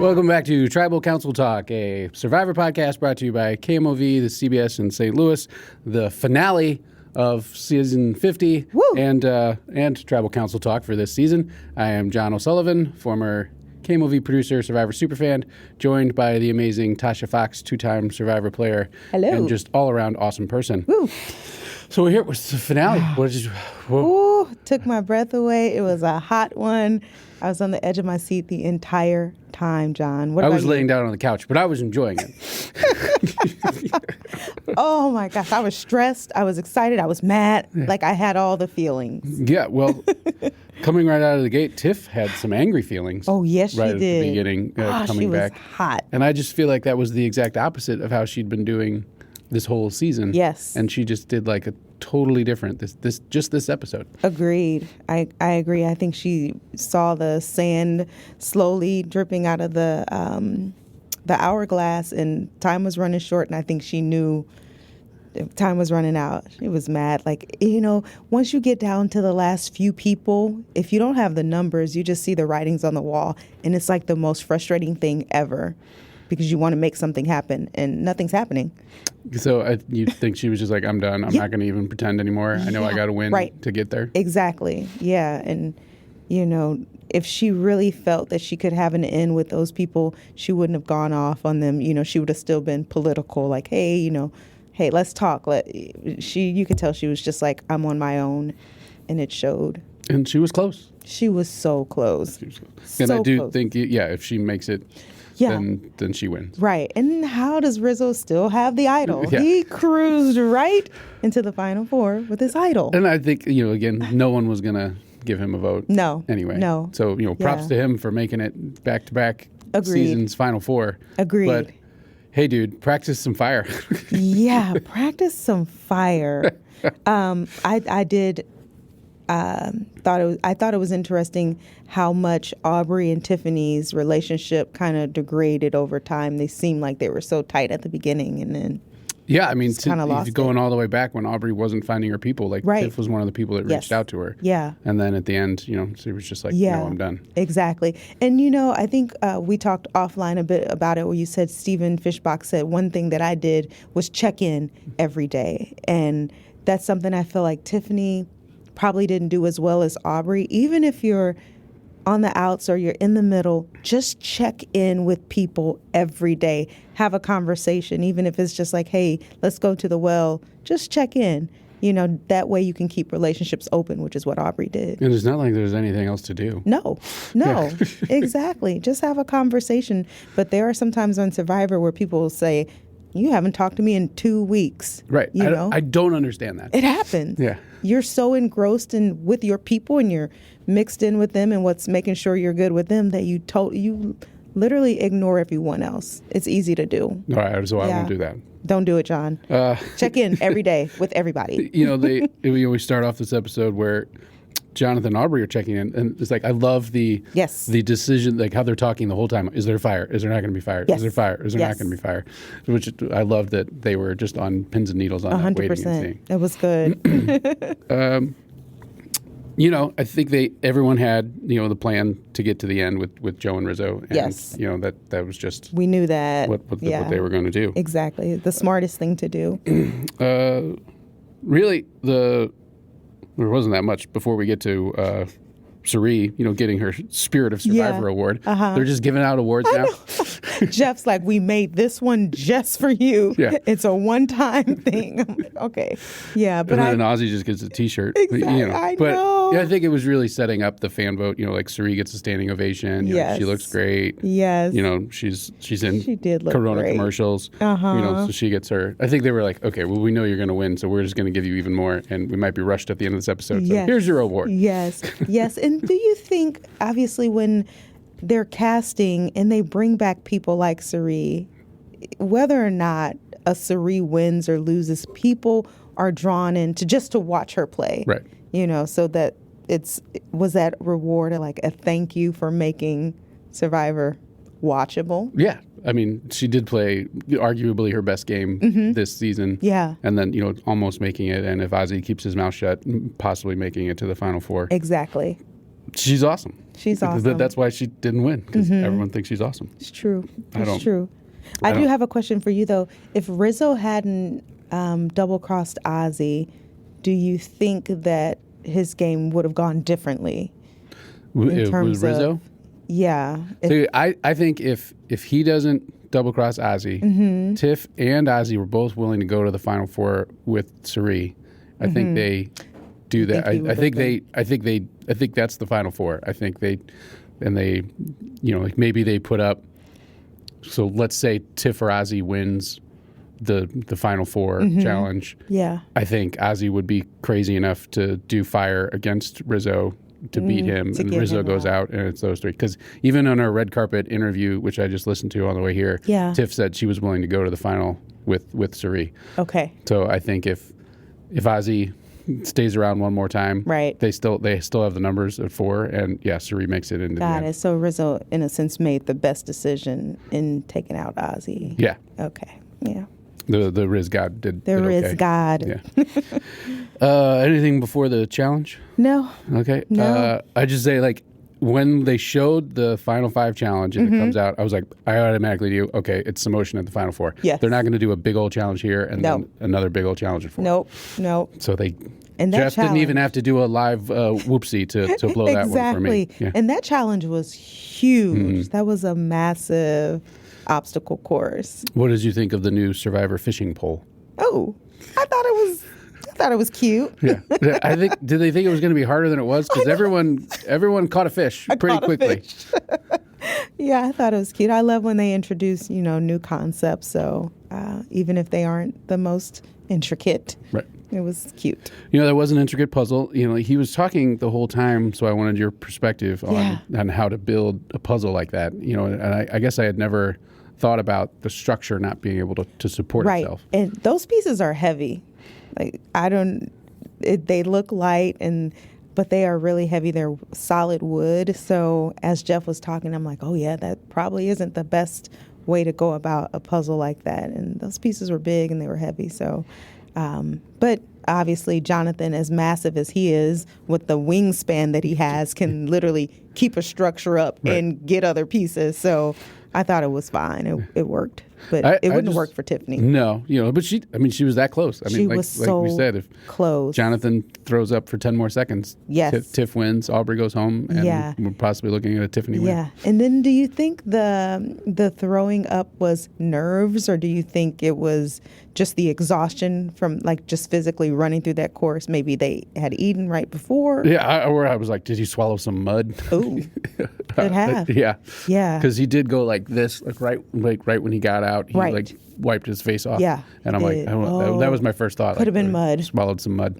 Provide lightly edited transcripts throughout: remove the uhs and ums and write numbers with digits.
Welcome back to Tribal Council Talk, a Survivor podcast brought to you by KMOV, the CBS in St. Louis, the finale of season 50, and Tribal Council Talk for this season. I am John O'Sullivan, former KMOV producer, Survivor superfan, joined by the amazing Tasha Fox, two-time Survivor player, and just all-around awesome person. Woo. So we're here with the finale. Took my breath away. It was a hot one. I was on the edge of my seat the entire time, John. I was laying down on the couch, but I was enjoying it. Oh, my gosh. I was stressed. I was excited. I was mad. Yeah. Like, I had all the feelings. Yeah, well, coming right out of the gate, Tiff had some angry feelings. Oh, yes, she did. Right at the beginning, coming back. She was hot. And I just feel like that was the exact opposite of how she'd been doing this whole season. Yes. And she just did like a totally different this episode. Agreed. I agree. I think she saw the sand slowly dripping out of the hourglass, and time was running short, and I think she knew time was running out. She was mad. Like, once you get down to the last few people, if you don't have the numbers, you just see the writings on the wall, and it's like the most frustrating thing ever, because you want to make something happen and nothing's happening. So you think she was just like, I'm done. I'm not going to even pretend anymore. I know I got to win to get there. Exactly. Yeah. And, if she really felt that she could have an end with those people, she wouldn't have gone off on them. She would have still been political. Like, hey, hey, let's talk. You could tell she was just like, I'm on my own. And it showed. And she was close. She was so close. And I do think, if she makes it, then she wins. Right. And how does Rizzo still have the idol? Yeah. He cruised right into the Final Four with his idol. And I think, again, no one was going to give him a vote. No. Anyway. No. So, props to him for making it back-to-back seasons Final Four. Agreed. But, hey, dude, practice some fire. Yeah, practice some fire. I did... I thought it was interesting how much Aubrey and Tiffany's relationship kind of degraded over time. They seemed like they were so tight at the beginning, and then going all the way back when Aubrey wasn't finding her people. Like Tiff was one of the people that reached out to her. Yeah, and then at the end, she was just like, no, I'm done. Exactly. And I think we talked offline a bit about it, where you said Stephen Fishbach said one thing that I did was check in every day, and that's something I feel like Tiffany probably didn't do as well as Aubrey. Even if you're on the outs or you're in the middle, just check in with people every day. Have a conversation, even if it's just like, hey, let's go to the well. Just check in. That way you can keep relationships open, which is what Aubrey did. And it's not like there's anything else to do. No, exactly. Just have a conversation. But there are some times on Survivor where people will say, you haven't talked to me in 2 weeks. Right. I don't understand that. It happens. Yeah. You're so engrossed with your people, and you're mixed in with them and what's making sure you're good with them, that you literally ignore everyone else. It's easy to do. All right. So I won't do that. Don't do it, John. Check in every day with everybody. We start off this episode where Jonathan and Aubrey are checking in, and it's like, I love the decision, like how they're talking the whole time. Is there fire? Is there not going to be fire? Yes. Is there fire? Is there not going to be fire? Which I love that they were just on pins and needles on 100%. That, waiting and seeing. It was good. I think everyone had, the plan to get to the end with Joe and Rizzo. And, that was just... We knew that. What they were going to do. Exactly. The smartest thing to do. Really, there wasn't that much before we get to Cirie, getting her Spirit of Survivor award. Uh-huh. They're just giving out awards now. Jeff's like, we made this one just for you. Yeah. It's a one-time thing. I'm like, okay. Yeah. But and then Ozzy just gets a T-shirt. Exactly. I know. Yeah, I think it was really setting up the fan vote. Like Cirie gets a standing ovation. She looks great. Yes. She's in Corona great. Commercials. Uh-huh. So she gets her. I think they were like, okay, well, we know you're going to win, so we're just going to give you even more, and we might be rushed at the end of this episode. So here's your award. Yes. Yes. And do you think, obviously, when they're casting and they bring back people like Cirie, whether or not a Cirie wins or loses, people are drawn in to watch her play. Right. So that was that reward like a thank you for making Survivor watchable? Yeah. I mean, she did play arguably her best game this season. Yeah. And then, almost making it. And if Ozzy keeps his mouth shut, possibly making it to the Final Four. Exactly. She's awesome. She's awesome. That's why she didn't win, because everyone thinks she's awesome. It's true. It's true. I do have a question for you, though. If Rizzo hadn't double-crossed Ozzy, do you think that his game would have gone differently in terms with Rizzo? of... Yeah. So I think if he doesn't double-cross Ozzy, Tiff and Ozzy were both willing to go to the Final Four with Suri. I think they do that. I think that's the Final Four. I think they, like maybe they put up. So let's say Tiff or Ozzy wins the Final Four challenge. Yeah. I think Ozzy would be crazy enough to do fire against Rizzo to beat him, and Rizzo goes out, and it's those three. Because even on our red carpet interview, which I just listened to on the way here, Tiff said she was willing to go to the final with Suri. Okay. So I think if Ozzy stays around one more time, right, they still have the numbers at 4, and Suri makes it into the end. Got it. So Rizzo, in a sense, made the best decision in taking out Ozzy. Yeah. Okay. Yeah. The Riz God did. The Riz okay. God. Yeah. Anything before the challenge? No. Okay. No. I just say, like, when they showed the Final 5 challenge and it comes out, I was like, I automatically knew, okay, it's Samotion at the Final 4. Yes. They're not going to do a big old challenge here and then another big old challenge at 4. Nope. So they and Jeff didn't even have to do a live whoopsie to blow that one for me. Exactly. Yeah. And that challenge was huge. That was a massive obstacle course. What did you think of the new Survivor fishing pole? Oh, I thought it was cute. Yeah. Did they think it was going to be harder than it was? Because everyone caught a fish pretty quickly. Yeah, I thought it was cute. I love when they introduce, new concepts. So even if they aren't the most intricate, right. It was cute. There was an intricate puzzle. He was talking the whole time, so I wanted your perspective on how to build a puzzle like that. And I guess I had never thought about the structure not being able to support itself. Right, and those pieces are heavy. Like they look light but they are really heavy. They're solid wood. So as Jeff was talking, I'm like, oh yeah, that probably isn't the best way to go about a puzzle like that. And those pieces were big and they were heavy. So, but obviously Jonathan, as massive as he is, with the wingspan that he has, can literally keep a structure up and get other pieces. So I thought it was fine. It worked. But it wouldn't work for Tiffany. No, but she was that close. She was so we said, if close. Jonathan throws up for 10 more seconds, yes. Tiff wins, Aubrey goes home, and we're possibly looking at a Tiffany win. Yeah. And then do you think the throwing up was nerves, or do you think it was just the exhaustion from just physically running through that course? Maybe they had eaten right before? Yeah, I was like, did you swallow some mud? Ooh, could have. Yeah. Yeah. Because he did go like this, right when he got out. He wiped his face off. Yeah. And I'm like, that was my first thought. Could have been mud. Swallowed some mud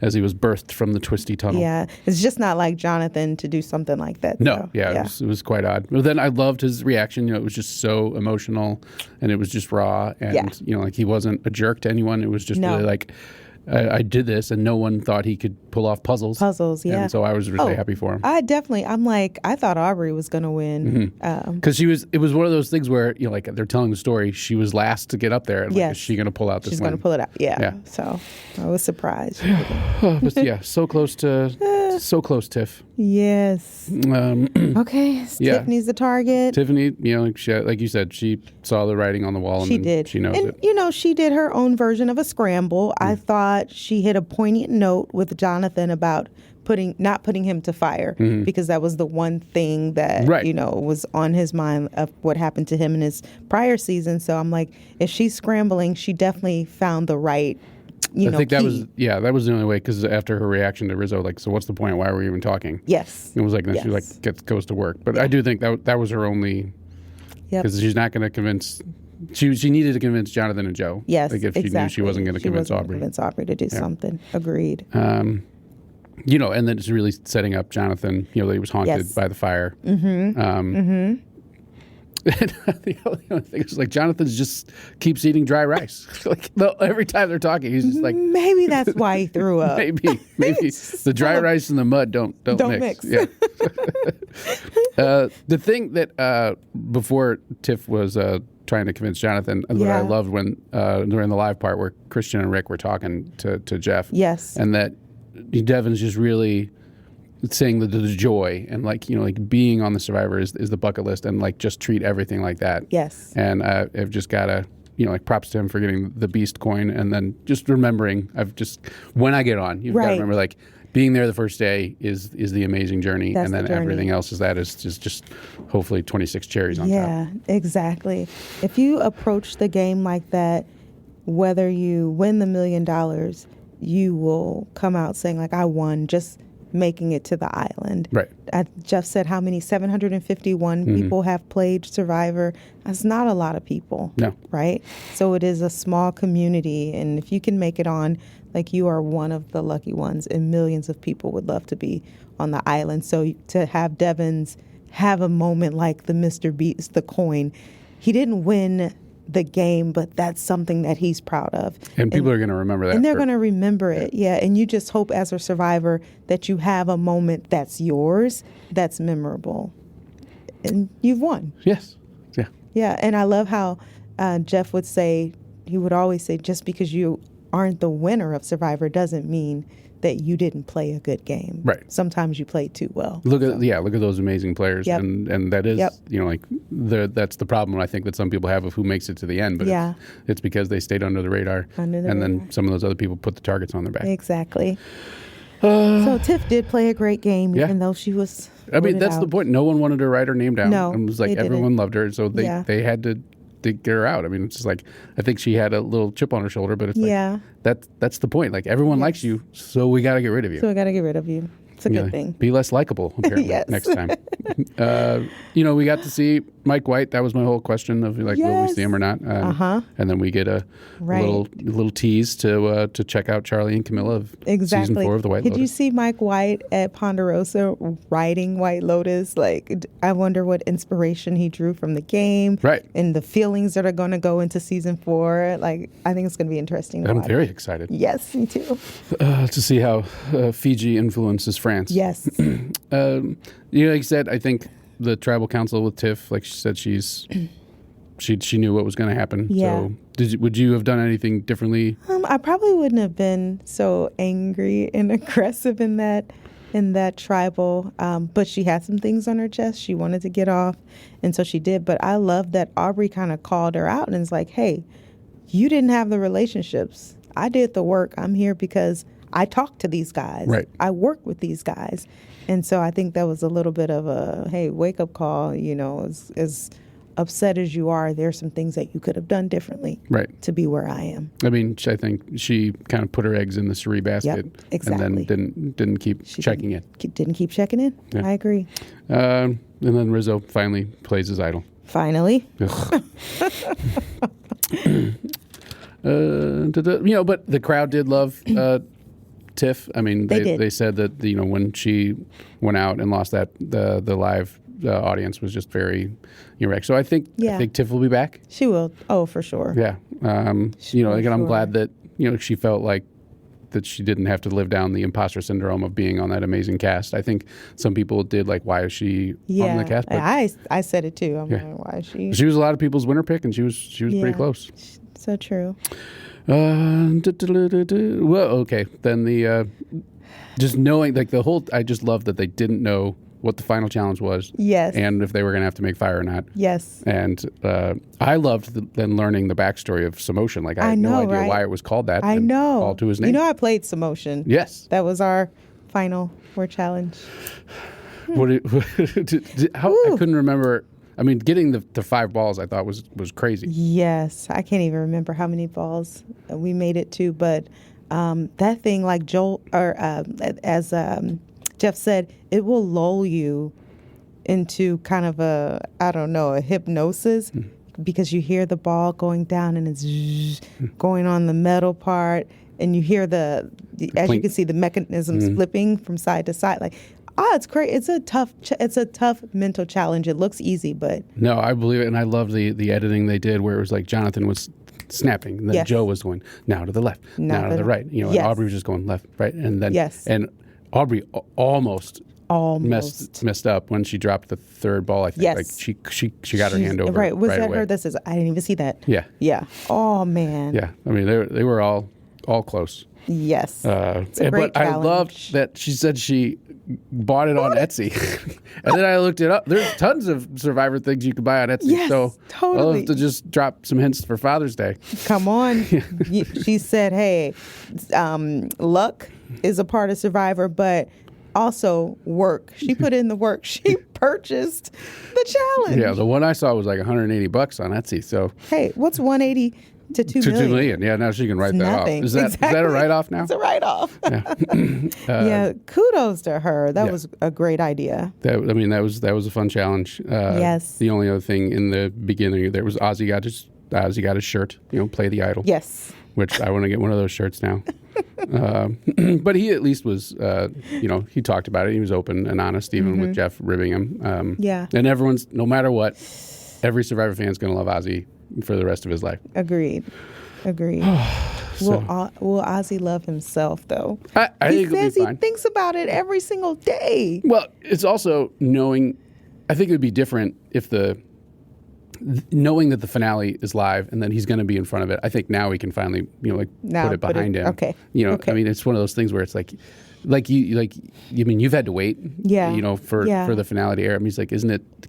as he was birthed from the twisty tunnel. Yeah. It's just not like Jonathan to do something like that. No. Yeah. It was quite odd. But then I loved his reaction. It was just so emotional, and it was just raw. And, he wasn't a jerk to anyone. It was just really like, I did this, and no one thought he could pull off puzzles. Yeah. And so I was really happy for him. I thought Aubrey was going to win. Because it was one of those things where, they're telling the story, she was last to get up there. And is she going to pull out this She's going to pull it out. Yeah. So I was surprised. But yeah, so close, Tiff. Yes. Okay. Tiffany's the target. Tiffany, like you said, she saw the writing on the wall. She did. She knows it. She did her own version of a scramble. I thought she hit a poignant note with Jonathan about not putting him to fire, because that was the one thing that was on his mind of what happened to him in his prior season. So I'm like, if she's scrambling, she definitely found the right I think that was the only way, because after her reaction to Rizzo, so what's the point? Why are we even talking? Yes. It was like, then she goes to work. But I do think that was her only, because she's not going to convince. She needed to convince Jonathan and Joe. Yes, if she knew she wasn't going to convince Aubrey. Convince Aubrey to do something. Agreed. And then it's really setting up Jonathan. That he was haunted by the fire. The only thing is, Jonathan just keeps eating dry rice. Every time they're talking, he's just like, maybe that's why he threw up. maybe the dry rice and the mud don't mix. Yeah. The thing that before Tiff was trying to convince Jonathan, what I loved when during the live part where Christian and Rick were talking to Jeff. Yes. And that Devin's just really saying the joy and like, like being on the Survivor is the bucket list, and like just treat everything like that. Yes. And I've just got to, like props to him for getting the Beast coin, and then just remembering when I get on, you've got to remember like being there the first day is the amazing journey. That's and then the journey. Everything else is just hopefully 26 cherries on top. Yeah, exactly. If you approach the game like that, whether you win the $1 million, you will come out saying like, I won just making it to the island. Right. Jeff said how many 751 people have played Survivor. That's not a lot of people. No. Right? So it is a small community, and if you can make it on, like, you are one of the lucky ones, and millions of people would love to be on the island. So to have Devins have a moment like the Mr. Beast, the coin, he didn't win the game, but that's something that he's proud of. And people are going to remember that. And they're going to remember it, yeah. And you just hope as a survivor that you have a moment that's yours, that's memorable. And you've won. Yes. Yeah. Yeah, and I love how Jeff would say, he would always say, just because you aren't the winner of Survivor doesn't mean that you didn't play a good game. Right. Sometimes you played too well. Look at those amazing players. Yep. And that is, that's the problem I think that some people have of who makes it to the end. But it's because they stayed under the radar. Then some of those other people put the targets on their back. Exactly. So Tiff did play a great game, even though she was that's the point. No one wanted to write her name down. No, it was like everyone loved her, so they had to get her out. I mean, it's just like, I think she had a little chip on her shoulder, but it's like, that's the point. Like, everyone likes you, so we got to get rid of you. It's a good thing. Be less likable, apparently, next time. We got to see Mike White. That was my whole question of like, will we see him or not? And then we get a little tease to check out Charlie and Camilla of season 4 of the White Lotus. Did you see Mike White at Ponderosa riding White Lotus? Like, I wonder what inspiration he drew from the game, and the feelings that are going to go into season 4. Like, I think it's going to be interesting to watch. I'm very excited. Yes, me too. To see how Fiji influences France. Yes. Like you said, I think the tribal council with Tiff, like she said, she knew what was going to happen. Yeah. So would you have done anything differently? I probably wouldn't have been so angry and aggressive in that tribal. But she had some things on her chest. She wanted to get off, and so she did. But I love that Aubrey kind of called her out and is like, hey, you didn't have the relationships. I did the work. I'm here because I talked to these guys. Right. I work with these guys. And so I think that was a little bit of a, hey, wake-up call. As upset as you are, there's some things that you could have done differently to be where I am. I mean, I think she kind of put her eggs in the Suri basket. Yep, exactly. And then didn't keep checking in. Didn't keep checking in. Yeah. I agree. And then Rizzo finally plays his idol. Finally. But the crowd did love Tiff. I mean, they said that when she went out and lost that the live audience was just very erect. So I think Tiff will be back. She will. Oh, for sure. Yeah. I'm glad that she felt like that she didn't have to live down the imposter syndrome of being on that amazing cast. I think some people did like, why is she on the cast? But I said it too. I'm like, why is she? She was a lot of people's winner pick, and she was pretty close. So true. Well, okay. Then just knowing like the whole, I just love that they didn't know what the final challenge was. Yes. And if they were going to have to make fire or not. Yes. And I loved then learning the backstory of Samotion. Like I had no idea why it was called that. I know. All to his name. I played Samotion. Yes. That was our final challenge. I couldn't remember. I mean, getting the 5 balls I thought was crazy. Yes. I can't even remember how many balls we made it to, but that thing, like Joel, or as Jeff said, it will lull you into kind of a hypnosis because you hear the ball going down and it's going on the metal part, and you hear as you can see, the mechanisms flipping from side to side. Like, it's great. It's a tough mental challenge. It looks easy, but no, I believe it, and I love the editing they did where it was like Jonathan was snapping, and then Joe was going now to the left, now to the right. And Aubrey was just going left, right, and then and Aubrey almost messed up when she dropped the 3rd ball. I think like she got her hand over right. Was right that away. her? I didn't even see that. Yeah. Oh man. Yeah. I mean they were all close. Yes. It's a great but I challenge. loved that she said she bought it on Etsy. And then I looked it up. There's tons of Survivor things you can buy on Etsy. Yes, so totally. I'll have to just drop some hints for Father's Day. Come on. She said, hey, luck is a part of Survivor, but also work. She put in the work. She purchased the challenge. Yeah, the one I saw was like $180 on Etsy. So hey, what's 180 to 2 to million? 2 million. Yeah, now she can write that Nothing. off. Is that Exactly. a write-off now? It's a write-off. Yeah. Yeah, kudos to her. That was a great idea. That was a fun challenge. Yes. The only other thing in the beginning there was Ozzy got his shirt. Play the idol. Yes. Which I want to get one of those shirts now. But he at least was, he talked about it. He was open and honest, even with Jeff ribbing him. Yeah. And everyone's, no matter what, every Survivor fan is going to love Ozzy for the rest of his life. Agreed. So- Will Ozzy love himself, though? I He think it'll be says he fine. thinks about it every single day. Well, it's also knowing, I think it would be different if knowing that the finale is live and that he's going to be in front of it. I think now we can finally, Now put it behind him. okay. I mean, it's one of those things where it's you've had to wait, Yeah. for Yeah. the finale to air. I mean, he's like,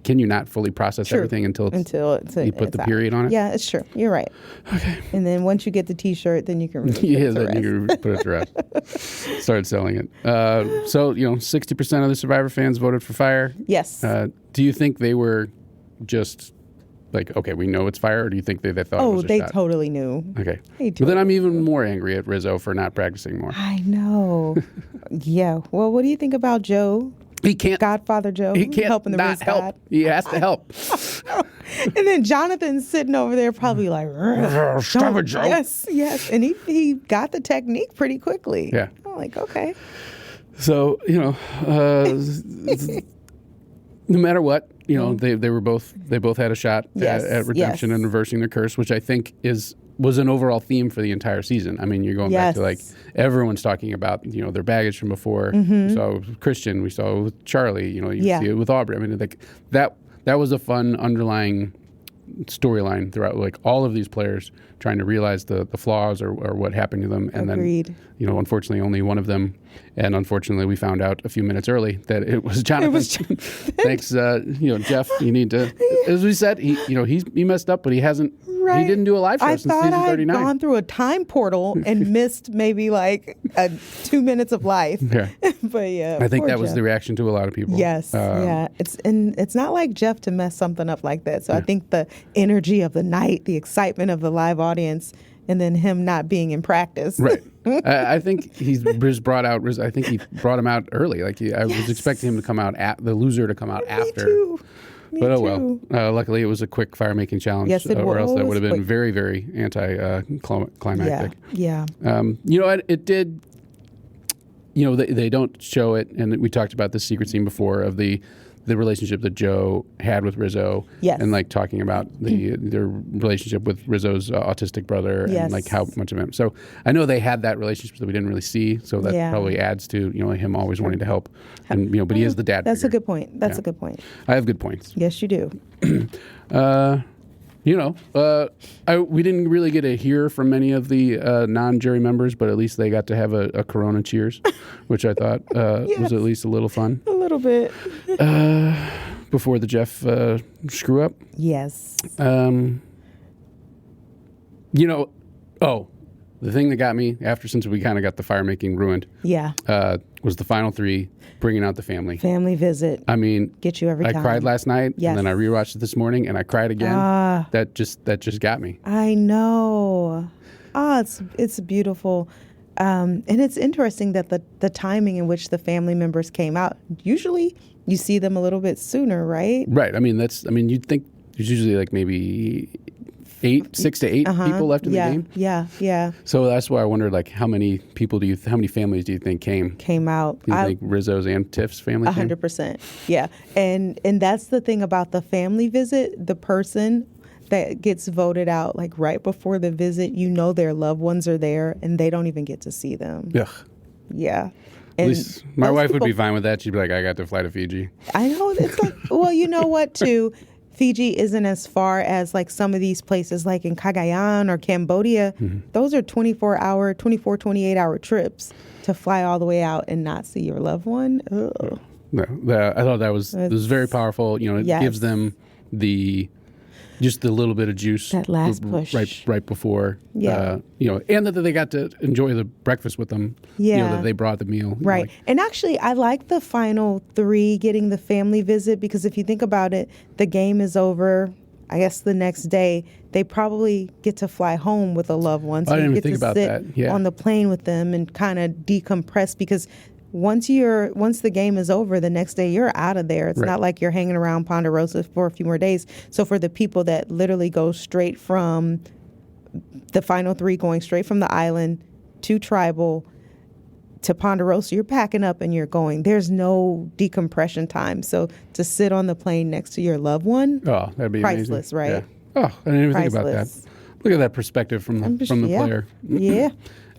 can you not fully process True. everything until you put the out. period on it? Yeah, it's true. You're right. Okay. And then once you get the T-shirt, then you can really put it to then rest. you can put it to rest. Started selling it. So 60% of the Survivor fans voted for fire. Yes. Do you think they were just like, okay, we know it's fire, or do you think they thought it was a they shot? totally knew. Okay. They But then I'm even more angry at Rizzo for not practicing more. I know. Yeah. Well, what do you think about Joe? He can't. Godfather Joe? He can't helping the not Riz help. God? He has to help. And then Jonathan's sitting over there probably like, Stop it, Joe. Yes. And he got the technique pretty quickly. Yeah. I'm like, okay. So, no matter what, they both had a shot Yes, at redemption yes. and reversing the curse, which I think was an overall theme for the entire season. I mean, you're going back to like everyone's talking about their baggage from before. We saw it with Christian, we saw it with Charlie. You see it with Aubrey. I mean, like that was a fun underlying storyline throughout. Like all of these players trying to realize the flaws or what happened to them, and Agreed. then unfortunately only one of them. And unfortunately, we found out a few minutes early that it was Jonathan. Thanks, Jeff. You need to, as we said, he messed up, but he hasn't. Right. He didn't do a live show I since thought season I'd 39. gone through a time portal and missed maybe like 2 minutes of life. Yeah. But yeah, I think poor that was Jeff. the reaction to a lot of people. Yes, yeah. It's not like Jeff to mess something up like that. So I think the energy of the night, the excitement of the live audience, and then him not being in practice. Right. I think Riz brought him out early. Like I was expecting him to come out the loser to come out after. Too. Me But too. luckily it was a quick fire making challenge. Yes, it or else that was would have been quick. very, very anti-climactic. Yeah. It did. They don't show it, and we talked about the secret scene before of the relationship that Joe had with Rizzo, Yes. and like talking about their relationship with Rizzo's autistic brother, Yes. and like how much of him. So I know they had that relationship that we didn't really see, so that Yeah. probably adds to him always wanting to help, and but he is the dad. That's figure. a good point. That's Yeah. a good point. I have good points. Yes, you do. We didn't really get to hear from many of the non-jury members, but at least they got to have a Corona cheers, which I thought was at least a little fun A little bit. before the Jeff screw up. Yes. The thing that got me since we kind of got the fire making ruined, Yeah. was the final three bringing out the family. Family visit. I mean, Get you every I time. cried last night, Yes. and then I rewatched it this morning, and I cried again. That just got me. I know. It's beautiful. And it's interesting that the timing in which the family members came out, usually you see them a little bit sooner, right? Right. You'd think there's usually like maybe 6 to 8 people left in the game. Yeah. So that's why I wondered, like, how many families do you think came out. Do you think Rizzo's and Tiff's family came? 100%. Yeah. And that's the thing about the family visit, the person that gets voted out like right before the visit, their loved ones are there and they don't even get to see them. Ugh. Yeah. At And least my most wife would be people- fine with that. She'd be like, I got to fly to Fiji. I know. It's like, well, you know what, too? Fiji isn't as far as like some of these places like in Cagayan or Cambodia. Those are 28-hour trips to fly all the way out and not see your loved one. Ugh. No, I thought that was very powerful. You know, it gives them just a little bit of juice. That last push. Right before. Yeah. You know, and that they got to enjoy the breakfast with them. Yeah. You know, that they brought the meal. Right. You know, And actually, I like the final 3 getting the family visit because if you think about it, the game is over. I guess the next day, they probably get to fly home with a loved one. So I didn't you even get think to about sit that. Yeah. on the plane with them and kind of decompress because once the game is over, the next day you're out of there. It's not like you're hanging around Ponderosa for a few more days. So for the people that literally go straight from the final 3, going straight from the island to Tribal to Ponderosa, you're packing up and you're going. There's no decompression time. So to sit on the plane next to your loved one, that'd be priceless, amazing. right? Yeah. Oh, I didn't even think about that. Priceless. Look at that perspective from the player. Yeah.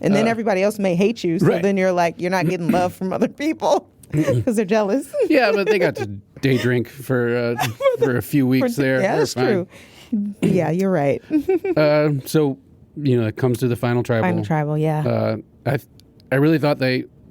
And then everybody else may hate you. So then you're like, you're not getting love from other people because they're jealous. Yeah, but they got to day drink for a few weeks there. Yeah, that's true. Yeah, you're right. So, you know, it comes to the final tribal. Final tribal, yeah. I really thought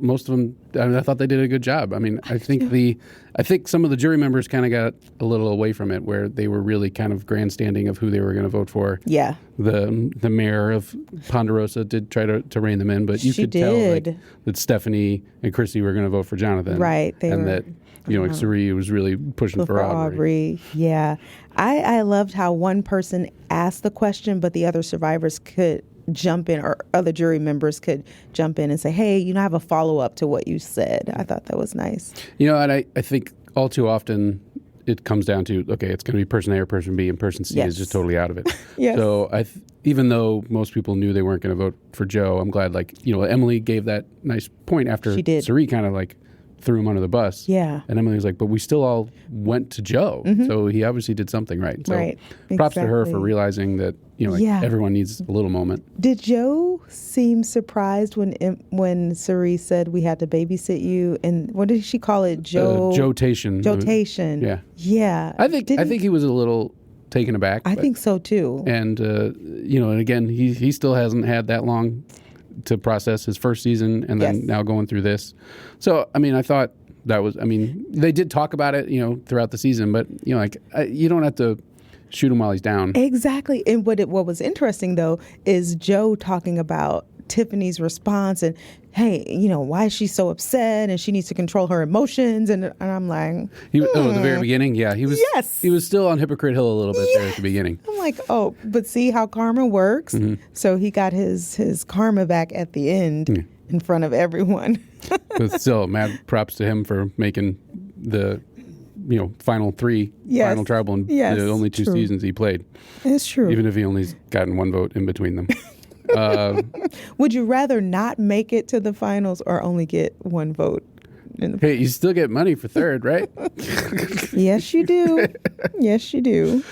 most of them, I thought they did a good job. I mean, I think some of the jury members kind of got a little away from it where they were really kind of grandstanding of who they were going to vote for. Yeah. The mayor of Ponderosa did try to rein them in, but you could tell that Stephanie and Chrissy were going to vote for Jonathan. Right. That, you know, Suri was really pushing for Aubrey. Yeah. I loved how one person asked the question, but the other survivors could jump in, or other jury members could jump in and say, hey, you know, I have a follow-up to what you said. I thought that was nice. You know, and I think all too often it comes down to, okay, it's going to be person A or person B, and person C is just totally out of it. Yes. So even though most people knew they weren't going to vote for Joe, I'm glad, like, you know, Emily gave that nice point after Suri kind of like threw him under the bus. Yeah. And Emily was like, but we still all went to Joe. So he obviously did something right. So props to her for realizing that, you know, like everyone needs a little moment. Did Joe seem surprised when Suri said we had to babysit you? And what did she call it? Jotation. Jotation. Yeah. Yeah. I think he was a little taken aback. I think so too. And, you know, and again, he still hasn't had that long to process his first season and then now going through this. So, I mean, I thought that was, I mean, they did talk about it, you know, throughout the season, but, you know, like, you don't have to shoot him while he's down. Exactly. And what was interesting, though, is Joe talking about Tiffany's response and, hey, you know, why is she so upset and she needs to control her emotions? And I'm like, at the very beginning, he was he was still on Hypocrite Hill a little bit there at the beginning. I'm like, oh, but see how karma works? So he got his karma back at the end in front of everyone. But still, mad props to him for making the, you know, final 3 final tribal in the only 2 seasons he played. It's true. Even if he only's gotten 1 vote in between them. Would you rather not make it to the finals or only get 1 vote? Hey, you still get money for 3rd, right? Yes, you do. Yes, you do.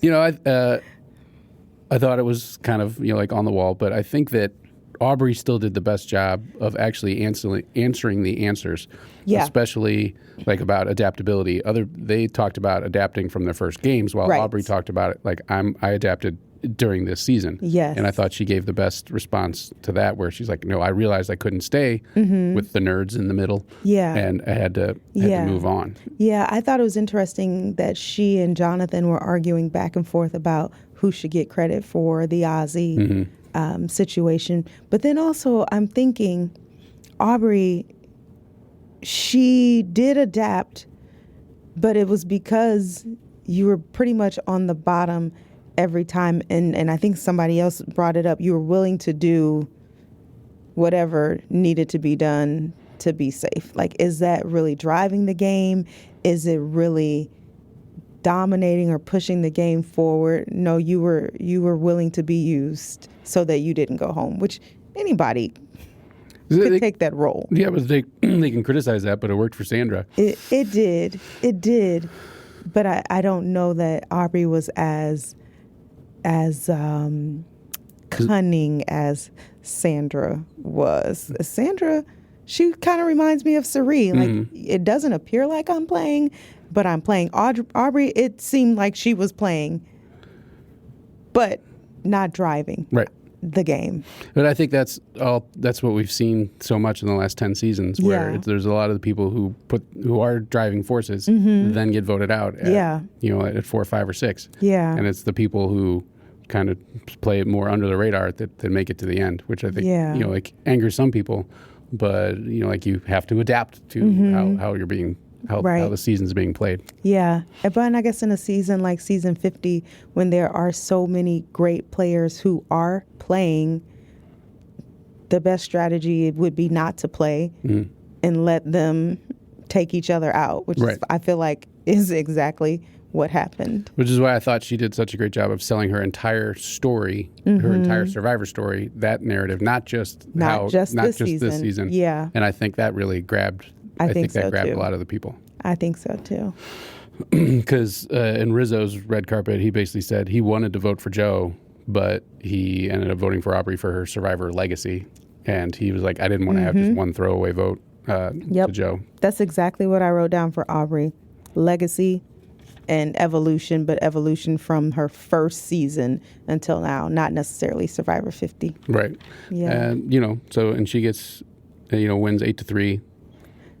You know, I thought it was kind of, you know, like on the wall, but I think that Aubrey still did the best job of actually answering the answers, especially like about adaptability. They talked about adapting from their first games, while Aubrey talked about it like I adapted during this season. Yes. And I thought she gave the best response to that, where she's like, no, I realized I couldn't stay with the nerds in the middle. Yeah. And I had to move on. Yeah, I thought it was interesting that she and Jonathan were arguing back and forth about who should get credit for the Ozzy situation. But then also I'm thinking, Aubrey, she did adapt, but it was because you were pretty much on the bottom every time. And I think somebody else brought it up. You were willing to do whatever needed to be done to be safe. Like, is that really driving the game? Is it really dominating or pushing the game forward? No, you were willing to be used so that you didn't go home, which anybody could take that role. Yeah, but they can criticize that, but it worked for Sandra. It did. But I don't know that Aubrey was as cunning as Sandra was. Sandra She kind of reminds me of Suri. Like, it doesn't appear like I'm playing, but I'm playing. Aubrey, it seemed like she was playing, but not driving the game. But I think that's what we've seen so much in the last 10 seasons, where there's a lot of the people who are driving forces then get voted out at 4, 5, or 6. Yeah. And it's the people who kind of play it more under the radar that make it to the end, which I think like angers some people, but like you have to adapt to how you're being how the season's being played. Yeah. But I guess in a season like season 50, when there are so many great players who are playing, the best strategy would be not to play and let them take each other out, which is, I feel like is exactly what happened. Which is why I thought she did such a great job of selling her entire story, her entire Survivor story, that narrative, not just this season. Yeah. And I think that really grabbed I think that grabbed a lot of the people. I think so, too. Because in Rizzo's red carpet, he basically said he wanted to vote for Joe, but he ended up voting for Aubrey for her Survivor legacy. And he was like, I didn't want to have just one throwaway vote to Joe. That's exactly what I wrote down for Aubrey. Legacy and evolution, but evolution from her first season until now, not necessarily Survivor 50. Right. Yeah. And, and she gets, wins 8-3.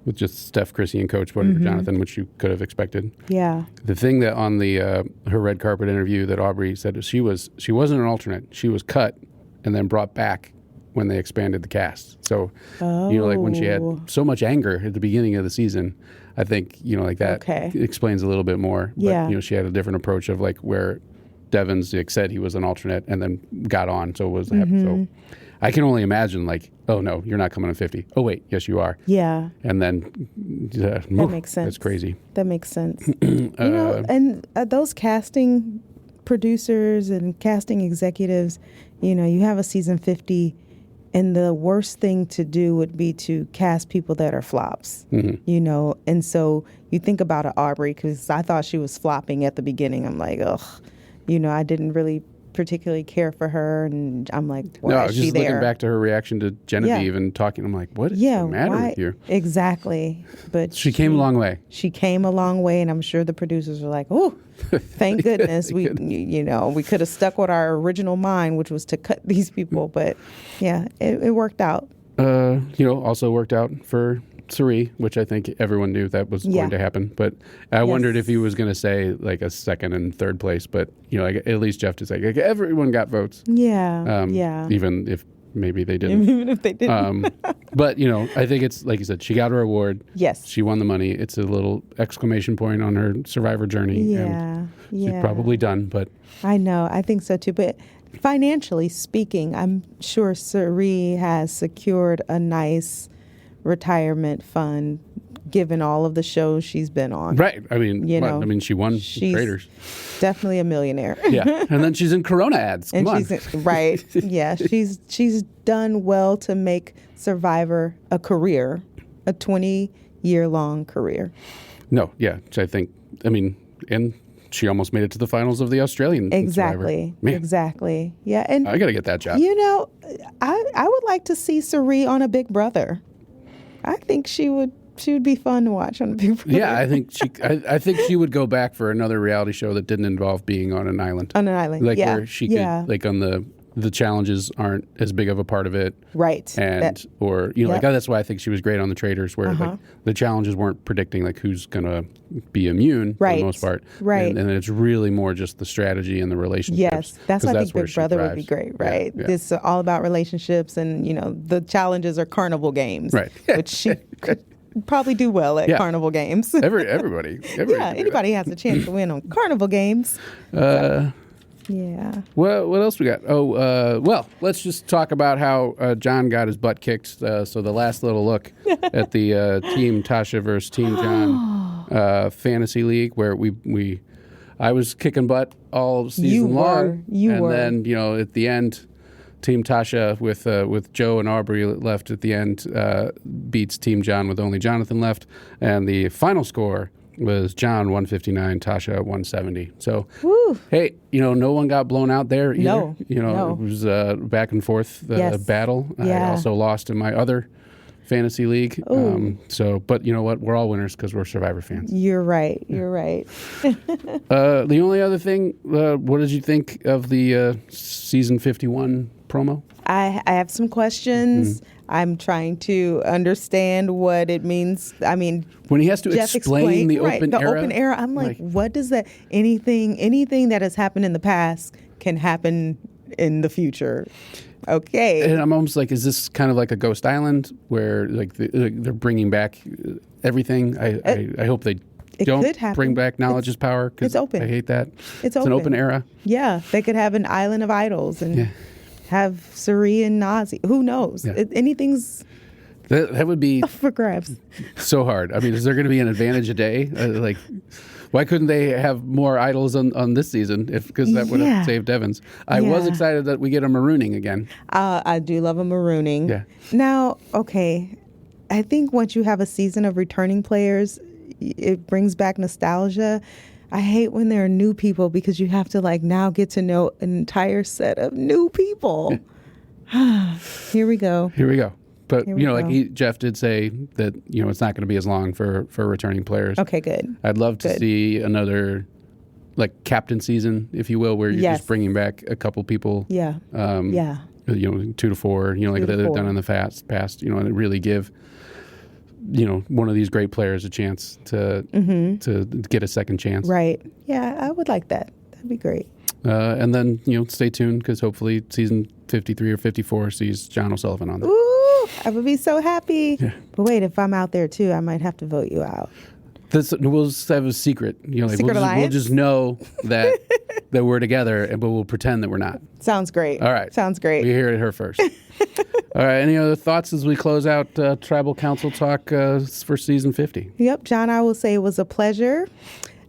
With just Steph, Chrissy, and Coach voting for Jonathan, which you could have expected. Yeah. The thing that on the her red carpet interview that Aubrey said she wasn't an alternate. She was cut and then brought back when they expanded the cast. So, like when she had so much anger at the beginning of the season, I think, like that explains a little bit more. But, she had a different approach of like where Devins said he was an alternate and then got on. So it was so I can only imagine like, oh no, you're not coming on 50. Oh wait, yes you are. Yeah. And then that makes sense. That's crazy. That makes sense. And those casting producers and casting executives, you have a season 50, and the worst thing to do would be to cast people that are flops. And so you think about Aubrey, because I thought she was flopping at the beginning. I'm like, ugh, I didn't really particularly care for her, and I'm like, why is she there? Just looking back to her reaction to Genevieve and talking, I'm like, what is the matter with you? Exactly. But she came a long way. She came a long way, and I'm sure the producers were like, oh, thank goodness we could have stuck with our original mind, which was to cut these people, but it worked out. Also worked out for Suri, which I think everyone knew that was going to happen. But I wondered if he was going to say like a second and third place. But like at least Jeff just like everyone got votes. Even if maybe they didn't. Even if they didn't. But I think it's like you said, she got her award. Yes, she won the money. It's a little exclamation point on her Survivor journey. And she's probably done. But I know, I think so too. But financially speaking, I'm sure Suri has secured a nice retirement fund given all of the shows she's been on. Right. I mean, she won Traders. Definitely a millionaire. Yeah. And then she's in Corona ads. Come on. Right. Yeah. She's done well to make Survivor a career, a 20-year-long career. No. Yeah. And she almost made it to the finals of the Australian Survivor. Exactly. Yeah. And I got to get that job. I would like to see Suri on a Big Brother. I think she would be fun to watch on Big Brother. Yeah, I think she would go back for another reality show that didn't involve being on an island. On an island, where she could, like on the challenges aren't as big of a part of it. Right. And that's why I think she was great on the Traders, where like the challenges weren't predicting like who's gonna be immune for the most part. Right. And it's really more just the strategy and the relationships. Yes, that's why I think Big Brother would be great. Right. Yeah. It's all about relationships, and the challenges are carnival games. Right. Which she could probably do well at carnival games. Everybody anybody has a chance to win on carnival games. Yeah. Well, what else we got? Let's just talk about how John got his butt kicked. So the last little look at the Team Tasha versus Team John fantasy league, where I was kicking butt all season long. You were. And then at the end, Team Tasha with Joe and Aubrey left at the end beats Team John with only Jonathan left, and the final score was John 159, Tasha 170. So, hey, no one got blown out there either. No. It was back and forth battle. Yeah. I also lost in my other fantasy league. But you know what? We're all winners because we're Survivor fans. You're right. You're right. The only other thing, what did you think of the season 51 promo? I have some questions. I'm trying to understand what it means. I mean, when he has to Jeff explain the right, open the era. open era, I'm like, what does that? Anything that has happened in the past can happen in the future. Okay. And I'm almost like, is this kind of like a Ghost Island where like they're bringing back everything? I hope they don't bring back knowledge is power. It's open. I hate that. It's an open era. Yeah, they could have an island of idols and have Suri and Nazi. Who knows? Yeah. Anything's that would be for grabs. So hard. I mean, is there going to be an advantage a day? Why couldn't they have more idols on this season? Because that would have saved Evans. I was excited that we get a marooning again. I do love a marooning. Yeah. Now, okay, I think once you have a season of returning players, it brings back nostalgia. I hate when there are new people because you have to now get to know an entire set of new people. Here we go. But Jeff did say that it's not going to be as long for returning players. Okay, good. I'd love to see another captain season, if you will, where you're just bringing back a couple people. Yeah. 2 to 4. Like they've done in the past. And really give one of these great players a chance to get a second chance. Right. Yeah, I would like that. That'd be great. And then stay tuned because hopefully season 53 or 54 sees John O'Sullivan on there. Ooh, I would be so happy. Yeah. But wait, if I'm out there too, I might have to vote you out. We'll just have a secret. We'll just know that we're together, but we'll pretend that we're not. Sounds great. All right. Sounds great. We hear it here first. All right. Any other thoughts as we close out Tribal Council Talk for season 50? Yep. John, I will say it was a pleasure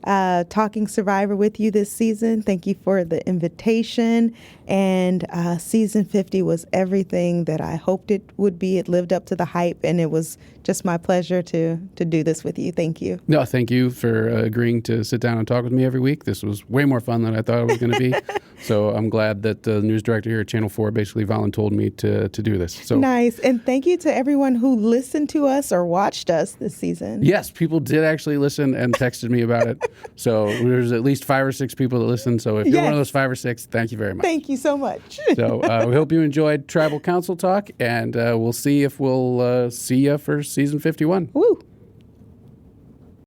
talking Survivor with you this season. Thank you for the invitation. And season 50 was everything that I hoped it would be. It lived up to the hype, and it was just my pleasure to do this with you. Thank you. No, thank you for agreeing to sit down and talk with me every week. This was way more fun than I thought it was going to be. So I'm glad that the news director here at Channel 4 basically volunteered me to do this. So nice. And thank you to everyone who listened to us or watched us this season. Yes, people did actually listen and texted me about it. So there's at least 5 or 6 people that listened. So if you're one of those 5 or 6, thank you very much. Thank you so much. So we hope you enjoyed Tribal Council Talk, and we'll see if we'll see you for season 51. Woo.